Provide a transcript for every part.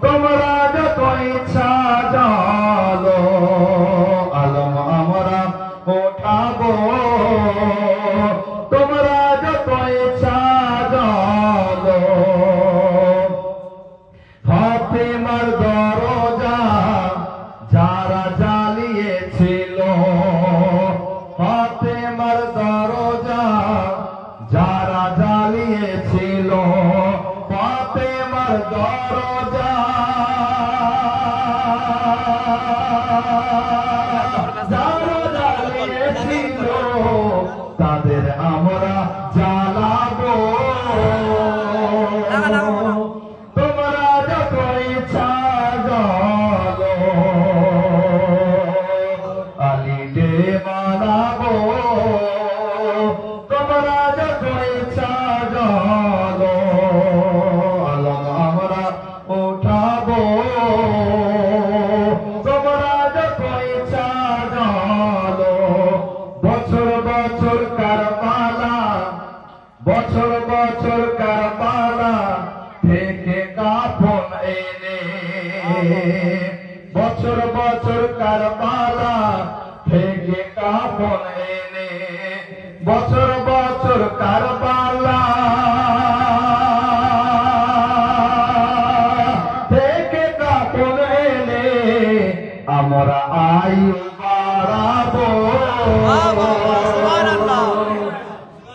তোমরা যত ইচ্ছা জানো আলম আমরা ওঠাবো তোমরা যত ইচ্ছা জানো ফাতেমার দরজা যারা জ্বালিয়েছিল ফাতেমার দরজা যারা জ্বালিয়েছিল ফাতেমার দরজা যারা জ্বালিয়েছিল তাদের আমরা জ্বালাবো তোমরা যত ইচ্ছা জানো আলীকে মানাবো তোমরা যত ইচ্ছা জানো আলম আমরা উঠাবো তোমরা যত ইচ্ছা জানো বছর বছর কারবালা বছর বছর কারবালা থেকে কাফন এনে বছর বছর কারবালা থেকে কাফন এনে বছর বছর কারবালা থেকে কাফন এনে আমরা আয়ু বাড়াবো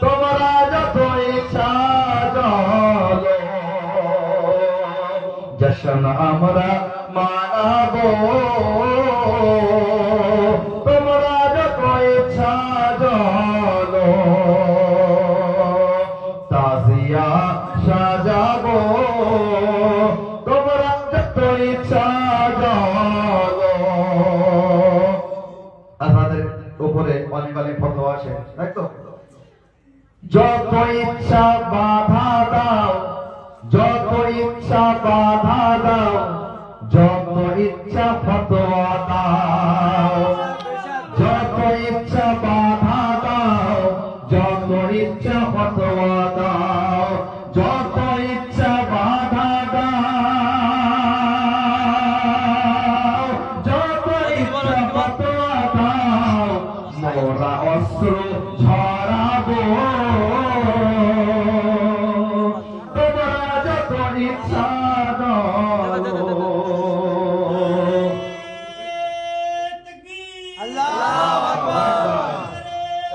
তোমরা যত ইচ্ছা জানো জশন আমরা মানাবো তোমরা যত ইচ্ছা জানো তাজিয়া সাজাবো তোমরা যত ইচ্ছা জানো আপনাদের উপরে অনেক অনেক ফতোয়া আছে তাই তো যত ইচ্ছা বাধা দাও যত ইচ্ছা বাধা দাও যত ইচ্ছা ফতোয়া দাও যত ইচ্ছা বাধা দাও যত ইচ্ছা ফতোয়া দাও যত ইচ্ছা বাধা দাও যত ইচ্ছা ফতোয়া দাও মোরা অস্ত্র ঝরাবো তোমরা যত ইচ্ছা জানো আল্লাহু আকবার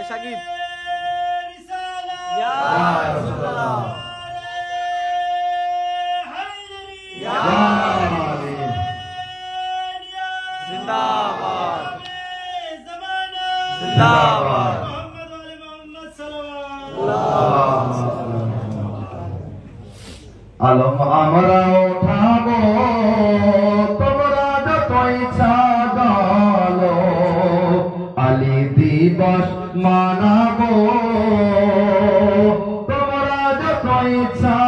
শাকিব ইয়া রাসূলুল্লাহ ইয়া জিন্দাবাদ জিন্দাবাদ মুহাম্মদ আলী মুহাম্মদ সাল্লাল্লাহু আলম আমরা উঠাবো তোমরা যত ইচ্ছা জানো আলী দিবস মানাবো তোমরা যত ইচ্ছা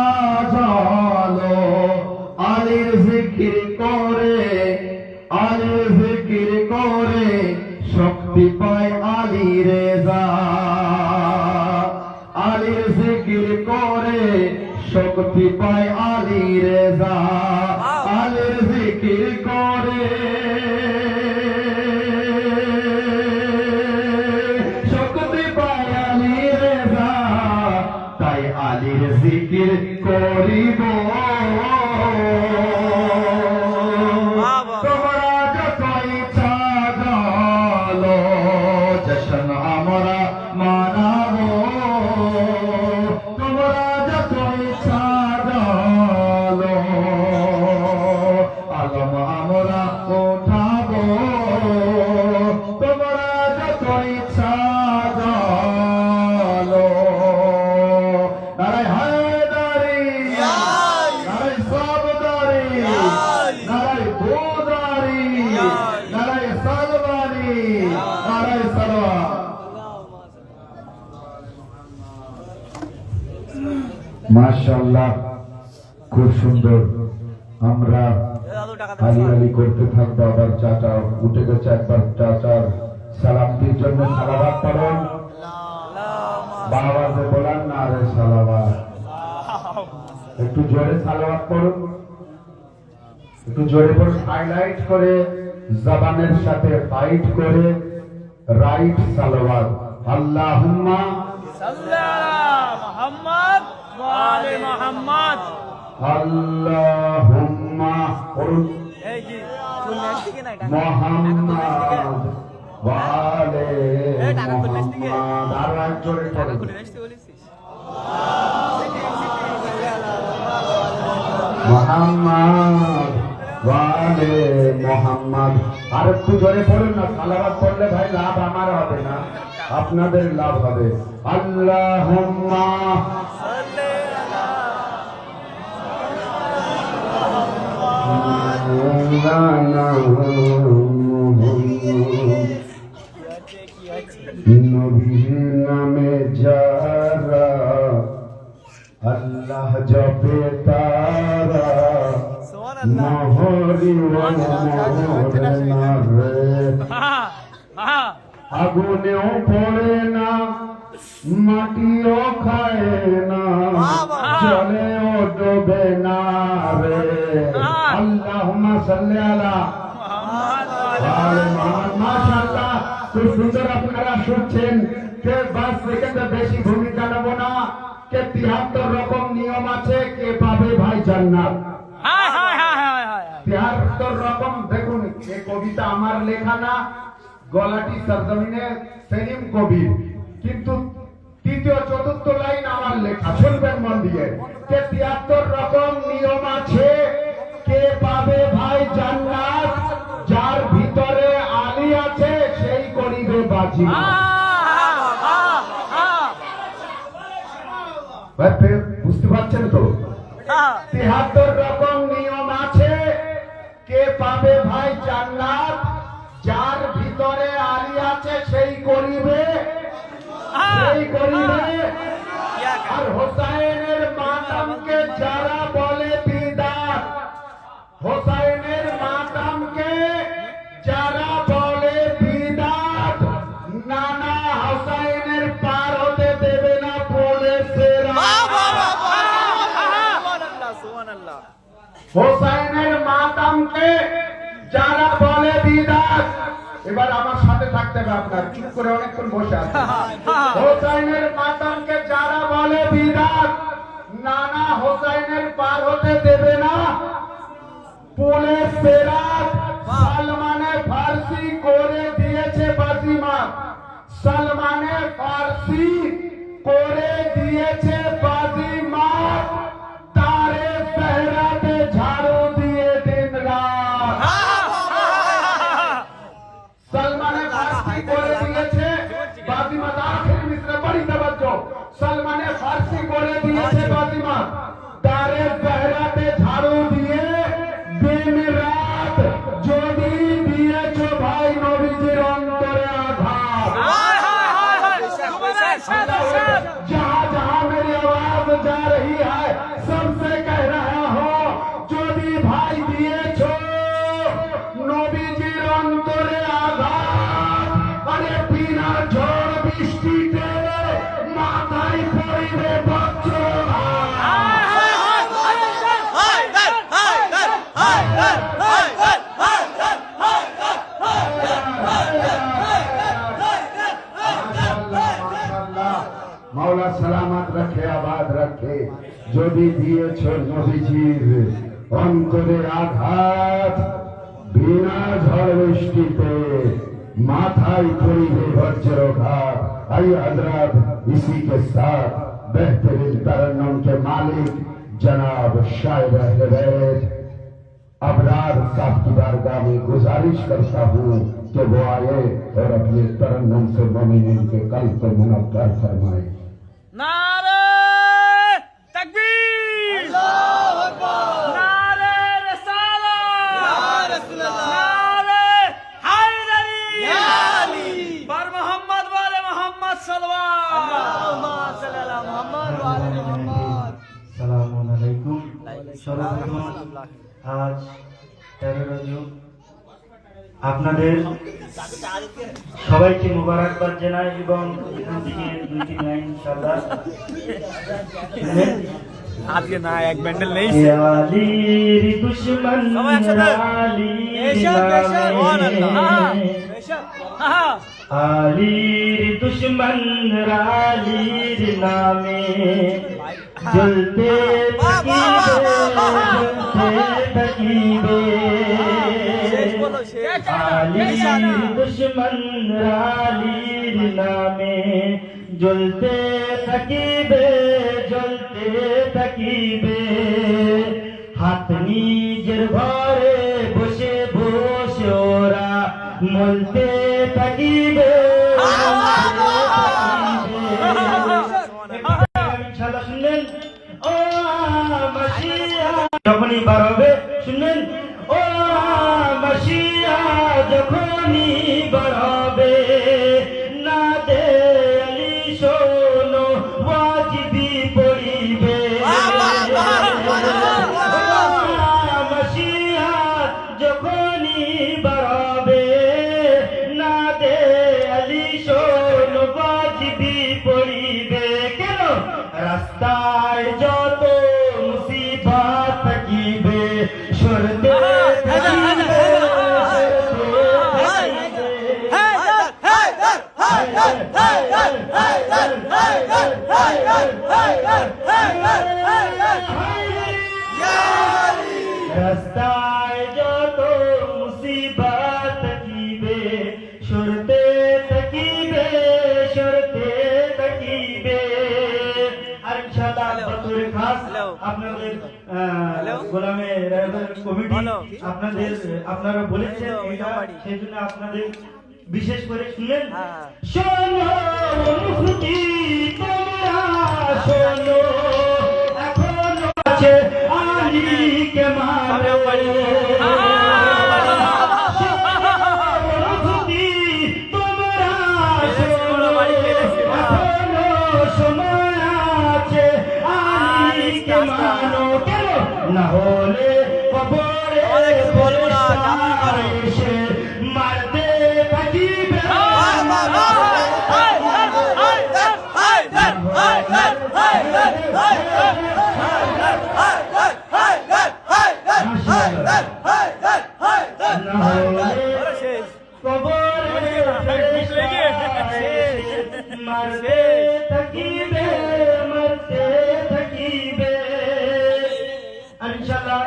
জানো আলীর জিকির করে শক্তি পায় আলী রেজা আলীর জিকির করে শক্তি পায় আলী রেজা আলীর জিকির করে শক্তি পায় আলী রেজা তাই আলীর জিকির করিব তোমরা যত ইচ্ছা জানো জশন আমরা মানাবো তোমরা যত ইচ্ছা জানো আলম আমরা উঠাবো তোমরা যত ইচ্ছা জানো নারায় হায়দারি নারায় সাবদারি নারায় ভোদারি নারায় সালবানি নারায় সালওয়া মাশাআল্লাহ খুব সুন্দর আমরা আলী আলী করতে থাকবো আবার চাচা উঠে গেছে একবার চাচার সালামটির জন্য সালাওয়াত পড়ুন বাবা से बोला ना रे सालावा একটু জোরে সালাওয়াত পড়ুন, একটু জোরে পড়ুন, হাইলাইট করে জবানের সাথে ফাইট করে রাইট সালাওয়াত। আল্লাহুম্মা সাল্লি আলা মুহাম্মদ ওয়া আলি মুহাম্মদ। আল্লাহুম্মা পড়ুন এই জি ফুল নেক্সট থেকে না এটা মুহাম্মদ ওয়া আলি এই টাকা খুলে নেক্সট থেকে মুহাম্মদ। আর এক জোরে টাকা পড়ুন খুলে নেক্সট বলেছিস মুহাম্মদ ওয়া আলি মুহাম্মদ। আর একটু জোরে পড়ুন না, সালাওয়াত পড়লে ভাই লাভ আমার হবে না, আপনাদের লাভ হবে। আল্লাহুম্মা সাল্লি আলা নবীর নামে যারা আল্লাহ জপে তারা সুবহানাল্লাহ। মোহরি মোহরে না রে, হ্যাঁ হ্যাঁ আগুনেও পড়ে না মাটিও খায় না জলেও ডোবে না রে। আল্লাহুম্মা সাল্লি আলা মাশাআল্লাহ, খুব সুন্দর আপনারা শুনছেন। কে 5 সেকেন্ডে বেশি ভূমিকা নেব না। কে 73 রকম নিয়ম আছে, কে পাবে ভাই জান্নাত। হায় হায় হায় হায় হায় 73 রকম। দেখুন, এই কবিতা আমার লেখা না, গলাটি সরজমিনে সেলিম কবির, কিন্তু তৃতীয় চতুর্থ লাইন আমার লেখা। শুনবেন মন দিয়ে। কে 73 রকম নিয়ম আছে, কে পাবে ভাই জান্নাত, যার ভিতরে আলী আছে সেই করিবে বাজি। ভাই বুঝতে পারছেন তো? 73 রকম নিয়ম আছে, কে পাবে ভাই জান্নাত, যার ভিতরে আলী আছে সেই করিবে, সেই করিবে। আর হোসাইনের মাতামকে যারা বলে বিদাত, হোসাইনের মাতামকে যারা বলে বিদাত, নানা হোসাইনের পার হতে দেবে না বলে সেরা। সুবহানাল্লাহ। হোসাইনের মাতামকে যারা বলে বিদাত, এবার আমার সাথে থাকতে হবে আপনার, চুপ করে অনেকক্ষণ বসে আছে। হোসাইনের মাতামকে যারা বলে বিদাত, নানা হোসাইনের পার হতে দেবে না পুলে সেরাত। সালমানে ফার্সি করে দিয়েছে বাজিমাত, সালমানে ফার্সি করে দিয়েছে বাজিমাত, তারে সেহরাতে ঝাড়ু দিয়ে দিন রাত। সলমানে ফার্সি করে দিয়েছে বাজিমাত। আখেরি মিসরে বড়ি তাওজ্জো। সলমানে ফার্সি করে দিয়েছে বাজিমাত, তারে সেহরাতে ঝাড়ু দিয়ে দিন রাত। যদি দিয়েছো ভাই নবীজির অন্তরে আঘাত, जहाँ जहाँ मेरी आवाज जा रही है सबसे कह रहा हूँ, যদি ভাই দিয়েছো নবীজির অন্তরে আঘাত, আরে বিনা ঝড় বৃষ্টিতে মাথায় পড়িবে বজ্রঘাত। মাওলা সালামত রাখে, আবাদ রাখে। যদি দিয়েছ নবীজির অন্তরে আঘাত, বিনা ঝড় বৃষ্টিতে মাথায় পড়িবে বজ্রঘাত। आइए हजरत, इसी के साथ बेहतरीन तरन्नुम के मालिक जनाब शायर अहले बैत अबरार साहब की बारगाह में गुजारिश करता हूँ कि वो आए और अपने तरन्नुम से मोमिनीन के कल्ब को मुनव्वर फरमाए। नारे तकबीर, अल्लाहु अकबर, नारे रिसालत, या रसूल अल्लाह, नारे हैदरी, या अली, बर मोहम्मद वाले मोहम्मद सल्लल्लाहु अल्लाहुम्मा मोहम्मद वाले मोहम्मद। সালামুন আলাইকুম। সর্বপ্রথম আজ 13 রজব আপনাদের সবাইকে মুবারকবাদ জানাই এবং এখান থেকে 2-3 লাইন ইনশাআল্লাহ আজকে না এক ব্যান্ডেল নেই আলীর দুশ্মন সবাই একসাথে। আলীর আহা আলীর দুশ্মন আলীর নামে জ্বলতে থাকিবে আলীর দুশ্মন আলীর নামে জ্বলতে থাকিবে জ্বলতে থাকিবে হাত নিজের ঘরে বসে বসে ওরা মলতে থাকিবে ইনশাআল্লাহ শুনলেন ও মাসিয়া যখনই বার হবে শুনলেন ও মাসিয়া যখনই বার হবে না দে আলী শোনো ওয়াজিবি পড়িবে মাসিয়া যখনই বার হবে না দে আলী শোনো ওয়াজিবি পড়িবে কেন রাস্তায় যত মুসিবত থাকিবে সরতে থাকিবে রাস্তায় যত মুসিবত থাকিবে সরতে থাকিবে সরতে থাকিবে আর ইনশাআল্লাহ বতুর খাস আপনাদের গোলামে রায়বের কমিটি আপনারা বলেছেন এটা সেজন্য আপনাদের বিশেষ করে শুনলেন শোনো মুফতি তোমরা শোনো এখনো আছে আলীকে মারে মুফতি তোমরা শোনো এখনো সময় আছে আলীকে মানো কেন না হলে কবরে এসে মারতে থাকিবে মারতে থাকিবে মারতে থাকিবে আর ইনশাআল্লাহ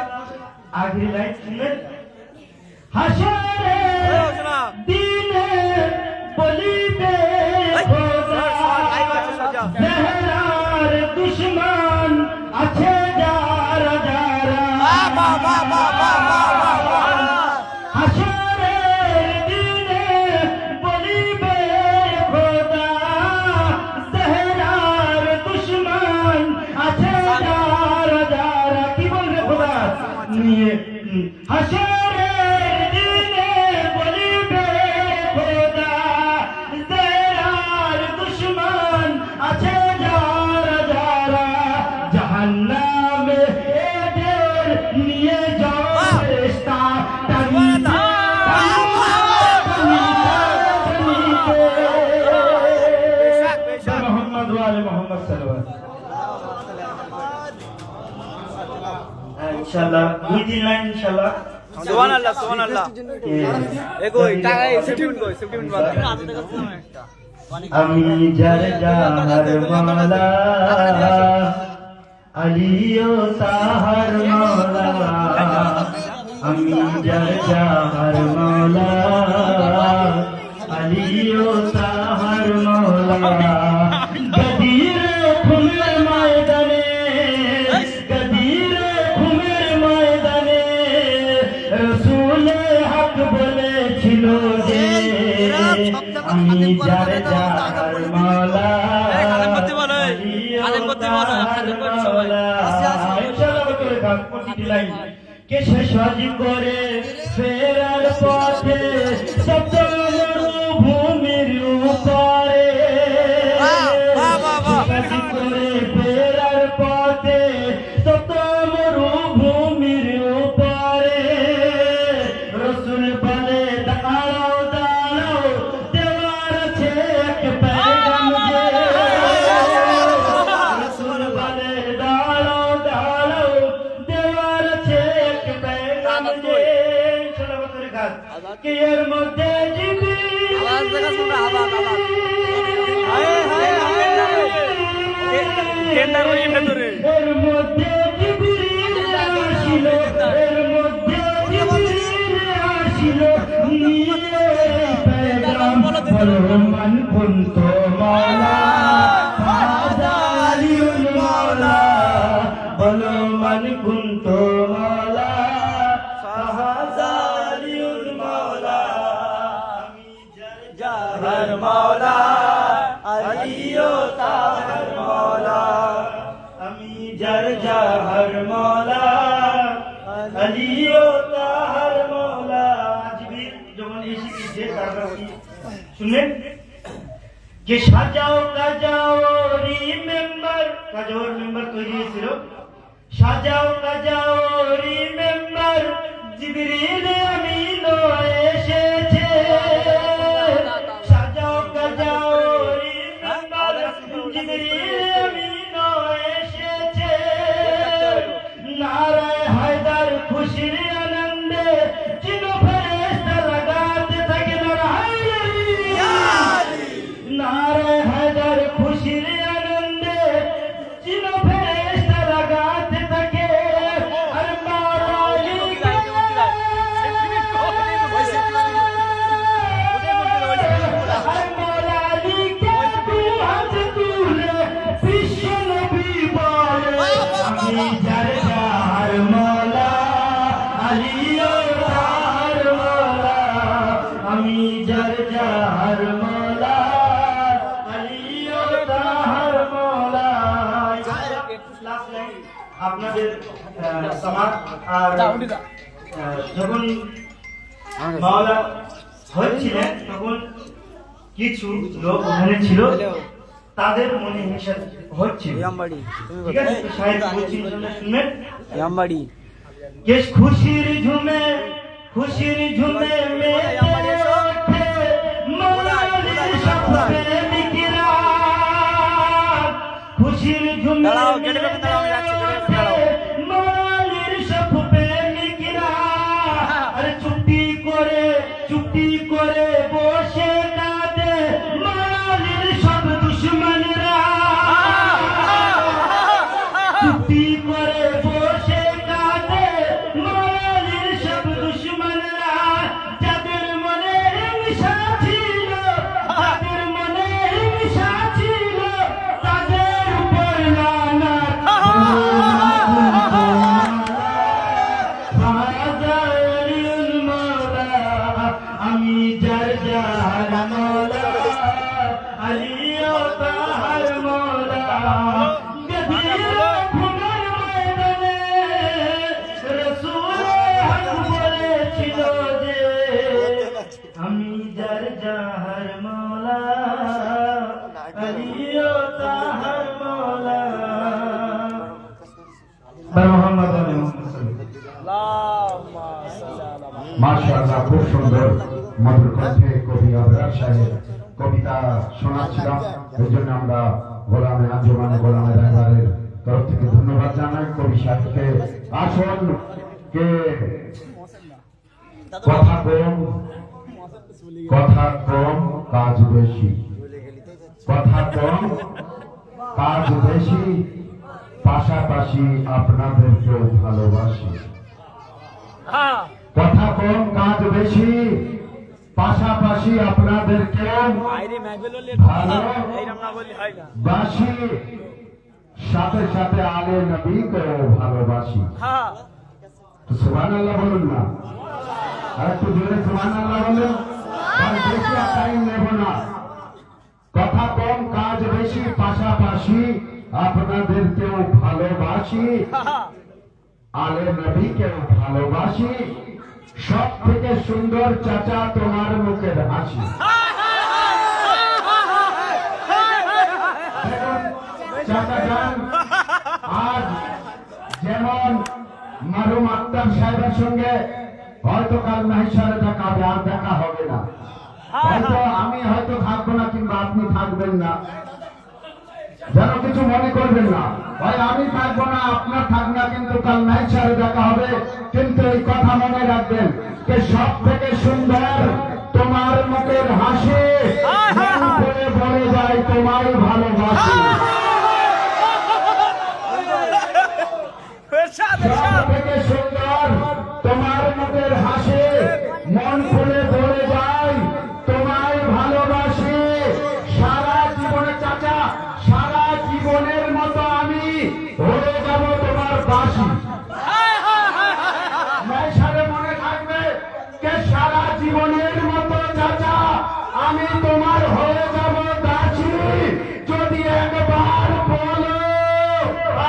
আখরি লাইন শুনলেন হাসরে দিনে বলিবে খোদা জহরার দুশ্মন আছে যারা যারা হাসরে দিনে বলিবে খোদা জহরার দুশ্মন আছে যারা যারা কি বলবে খোদা নিয়ে হাসরে দিনে বলিবে খোদা জহরার দুশ্মন আছে যারা যারা জাহান্নামে এদের নিয়ে যাও ফেরেশতা মোহাম্মদ ওয়ালে মোহাম্মদ সাল্লাল্লাহু ইনশাআল্লাহ দুই দিন লাইন ইনশাআল্লাহ সুবহানাল্লাহ সুবহানাল্লাহ এগোই টাকা 50 মিনিট কই 50 মিনিট বাদ আমি যার যার মাওলা আলিও তাহার মাওলা আমি যার যার মাওলা আলিও তাহার মাওলা গদির খুমের ময়দানে গদির খুমের ময়দানে রসূল হক বলেছিল যে আমি যার যার মাওলা কে শেষ করে ফেরার পথে সপ্তম ভূমির উপরে করে ফেরার পথে সপ্তম ভূমির উপরে রসুল বলে দাঁড়াও দাঁড়াও দেওয়ার আছে এক पैगाम রসুল বলে দাঁড়াও আজাদ কে এর মধ্যে আওয়াজ দেখা শোনা আওয়াজ হায় হায় হায় কেন্দার ওই ভেতরে এর মধ্যে জিবরিল আসিল এর মধ্যে জিবরিল আসিল নিয়ে পেগাম বলো মান কুন্ত মাওলা আলিউল মাওলা বলো মান কুন্ত মাওলা আলিউল মাওলা আমি জাহার মাওলা আলিও তাহার মাওলা আমি জাহার মাওলা আলিও তাহার মাওলা জিবরিল যখন এসে গেছে তারপর কি শুনলেন যে সাজাও কাজাও রিমেম্বার কাজাওর মেম্বার তৈরি হয়েছিল সাজাও কাজাও রিমেম্বার জিবরিল আমিন এসেছে সাজাও কাজাও রিমেম্বার জিবরিল আমিন এসেছে নারায় হায়দার খুশির আনন্দে চিনো ফেরেশতা লাগাতে থাকে নারায় হায়দার খুশির আনন্দে চিনো ফেরেশতা লাগাতে থাকে আর মাওলালিকে আর মাওলালিকে হাত তুলে বিশ্ব নবী বলে আমি জাহার মাওলা আলিও তাহার মাওলা আমি জাহার মাওলা আলিও তাহার মাওলা লাস্ট লাইন আপনাদের সমাজ আর যখন মাওলা হচ্ছিলেন তখন কিছু লোক ওখানে ছিল তাদের মনে হিংসা হচ্ছিল ইয়ামবাড়ি তুমি ঠিক আছে তো সাহেব বলছি শুনবেন ইয়ামবাড়ি যে খুশির ঝুমে মেতে ওঠে মাওলালির সব প্রেমিকরা খুশির ঝুমে দাঁড়াও, গেটে ঢোকেন, দাঁড়াও, আমি যাচ্ছি, গেটে ঢোকেন, দাঁড়াও। মাওলালির সব প্রেমিকরা আরে চুপটি করে বসে কাঁদে মাওলালির সব দুশমনরা চুপটি করে বসে কাঁদে মাওলালির সব দুশমনরা যাদের মনে হিংসা ছিল তাদের উপর লানত আলিউল মাওলা আমি জাহার মাওলা আলিও তাহার মাওলা গদির খুনের ময়দানে রাসূল হক বলেছিল যে আমি জাহার মাওলা আলিও তাহার মাওলা মুহাম্মদ মাশাআল্লাহ, খুব সুন্দর মধুর কণ্ঠে কবি আবরার সাহেব কবিতা শোনাচ্ছিলাম। এই জন্য আমরা গোলামে আঞ্জুমানে গোলামে রায়বারের তরফ থেকে ধন্যবাদ জানাই কবি সাহেবকে। আসুন কে কথা কম কাজ বেশি, কথা কম কাজ বেশি, পাশাপাশি আপনাদেরকেও ভালোবাসি। কথা কম কাজ বেশি, পাশাপাশি আপনাদেরকেও ভালোবাসি, সাথে সাথে আলে নবীকেও ভালোবাসি। তো সুবহানাল্লাহ বলুন না, আর একটু জোরে সুবহানাল্লাহ বলুন। আর বেশি টাইম নেব না। কথা কম কাজ বেশি, পাশাপাশি আপনাদেরকেও ভালোবাসি, আলে নবীকেও ভালোবাসি, সব থেকে সুন্দর চাচা তোমার মুখের হাসি। চাচা যান, আজ যেমন মারুম আক্তার সাহেবের সঙ্গে হয়তো কাল নাহিসারে দেখা হবে, আর দেখা হবে না। হয়তো আমি হয়তো থাকবো না, কিংবা আপনি থাকবেন না, যেন কিছু মনে করবেন না। ভাই আমি থাকবো না, আপনার থাক না, কিন্তু কাল নাহিসারে দেখা হবে। কিন্তু এই কথা মনে রাখবেন যে সব থেকে সুন্দর তোমার মুখের হাসি, মন করে বলে যায় তোমায় ভালোবাসি। সব থেকে সুন্দর তোমার মুখের হাসি, মন খুলে বলে যায় তোমায় ভালোবাসি। সারা জীবনে চাচা, সারা জীবনের মতো আমি হয়ে যাব তোমার বাসি। সারে মনে থাকবে যে সারা জীবনের মতো চাচা আমি তোমার হয়ে যাব দাসী। যদি একবার বলো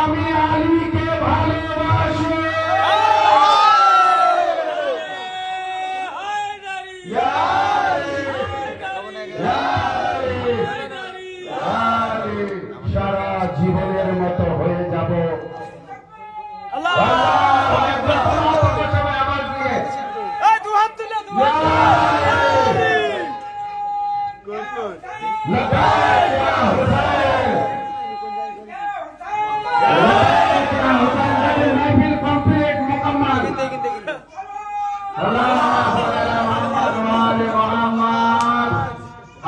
আমি আলীকে ভালোবাসি। সারা জীবনের মতো হয়ে যাব।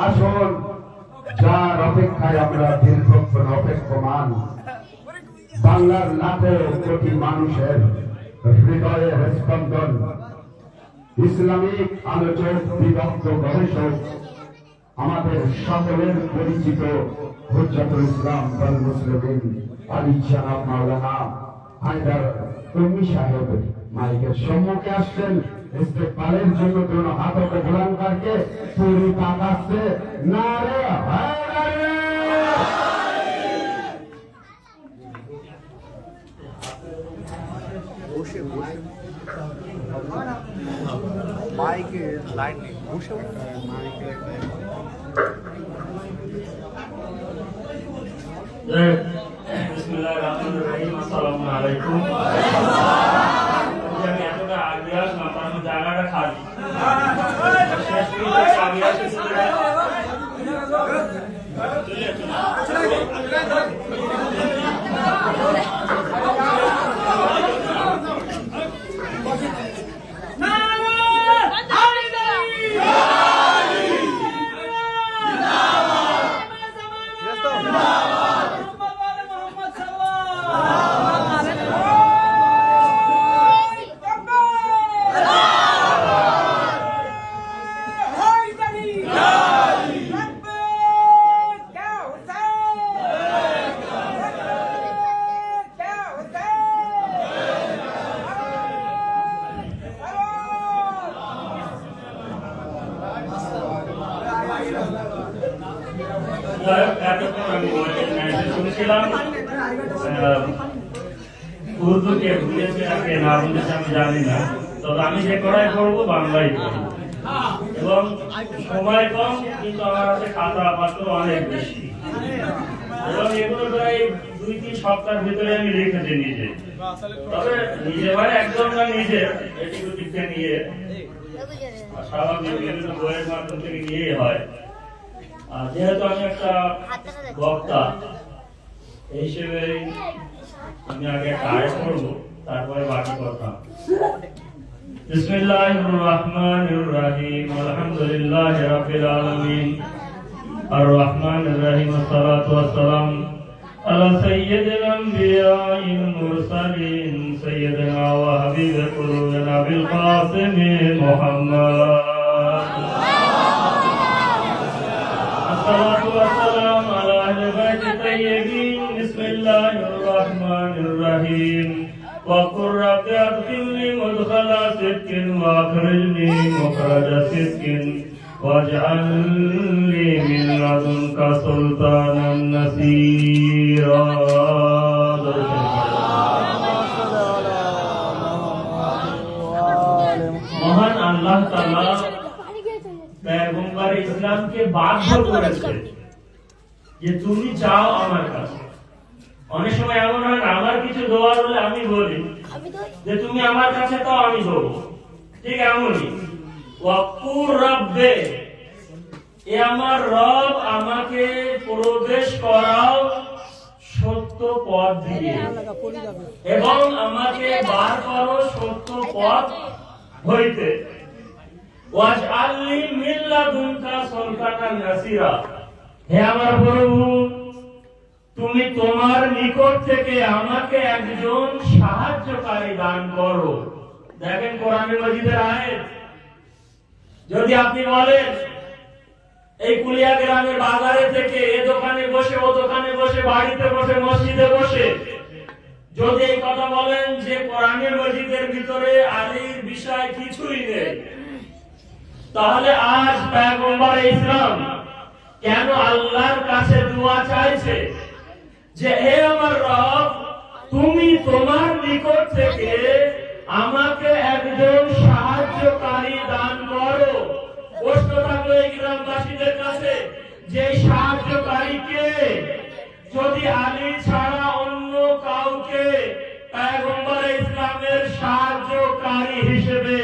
আসুন, যার অপেক্ষায় আমরা দীর্ঘক্ষণ অপেক্ষমান, বাংলার লাখো কোটি মানুষের হৃদয়ের স্পন্দন, ইসলামিক আলোচক, বিদগ্ধ গবেষক, আমাদের সকলের পরিচিত হুজ্জাতুল ইসলাম ওয়াল মুসলিমিন আলী জনাব মাওলানা হায়দার কর্মী সাহেব মাইকের সম্মুখে আসছেন। ইস্তেকবালের জন্য दोनों हाथों को बुलंद करके पूरी ताकत से नारे हैदरी। মাইকের লাইন নেই, বসে বিসমিল্লাহিররহমানিররহিম। আসসালামু আলাইকুম। আমি এতটা আগে আসলাম, তার মধ্যে জায়গাটা খালি। শেষ পর্যন্ত আমি এসেছি। শুনেছিলাম উর্দুকে বুঝেছে আগে না বুঝেছে আমি জানি না, তবে আমি যে করাই করবো বাংলায় করবো এবং সময় কম, কিন্তু আমার কাছে খাতা পাত্র অনেক বেশি এবং এগুলো প্রায় 2-3 সপ্তাহের ভিতরে আমি লিখেছি নিজে। তবে নিজে মানে একদম না, নিজে এদিক ওদিককে নিয়ে স্বাভাবিক বিভিন্ন বইয়ের মাধ্যম থেকে নিয়েই হয়। যেহেতু আমি একটা বক্তা এই হিসেবে আমি আগে একটা আয়াত পড়ব, তারপরে বাকি কথা। বিসমিল্লাহির রহমানির রহিম। আলহামদুলিল্লাহি রাব্বিল আলামিন। আর রহমানির রহিম। সালাতু ওয়াসসালাম আলা সাইয়্যিদিল আমবিয়াইল মুরসালিন সাইয়্যিদিনা ওয়া হাবিবি কুলুবিনা বিল কাসিম মুহাম্মদ। الصلاة والسلام على أهل بيت الطيبين. بسم الله الرحمن الرحيم. وقل رب أدخلني مدخل صدق وأخرجني مخرج صدق واجعل لي من لدنك سلطانا نصيرا. মহান আল্লাহ তাআলা পয়গম্বর ইসলামকে বাধ্য করেছে যে তুমি চাও আমার কাছে। অনেক সময় এমন হয় আমার কিছু দোয়া বলে আমি বলি যে তুমি আমার কাছে তো আমি দেবো, ঠিক এমনই ওয়াকুর রব্বে, এ আমার রব আমাকে প্রবেশ করাও সত্য পথ দিয়ে এবং আমাকে বার করো সত্য পথ হইতে ওয়াজআলনি মিন লাদুনকা সুলতানান নাসিরা, হে আমার প্রভু তুমি তোমার নিকট থেকে আমাকে একজন সাহায্যকারী দান করো। দেখেন কোরআনে মাজিদের আয়াত। যদি আপনি বলেন এই কুলিয়া গ্রামের বাজারে থেকে এ দোকানে বসে ও দোকানে বসে বাড়িতে বসে মসজিদে বসে যদি এই কথা বলেন যে কোরআনের মসজিদের ভিতরে আলীর বিষয় কিছুই নেই, তাহলে আজ পয়গম্বর ইসলাম কেন আল্লাহর কাছে দোয়া চাইছে যে হে আমার রব তুমি তোমার নিকট থেকে আমাকে একজন সাহায্যকারী দান করো। প্রশ্ন থাকলো এই গ্রামবাসীদের কাছে যে সাহায্যকারীকে যদি আলী ছাড়া অন্য কাউকে পয়গম্বর ইসলামের সাহায্যকারী হিসেবে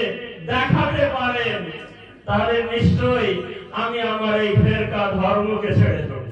দেখাতে পারেন তাহলে নিশ্চয়ই আমি আমার এই ফেরকা ধর্মকে ছেড়ে দেব।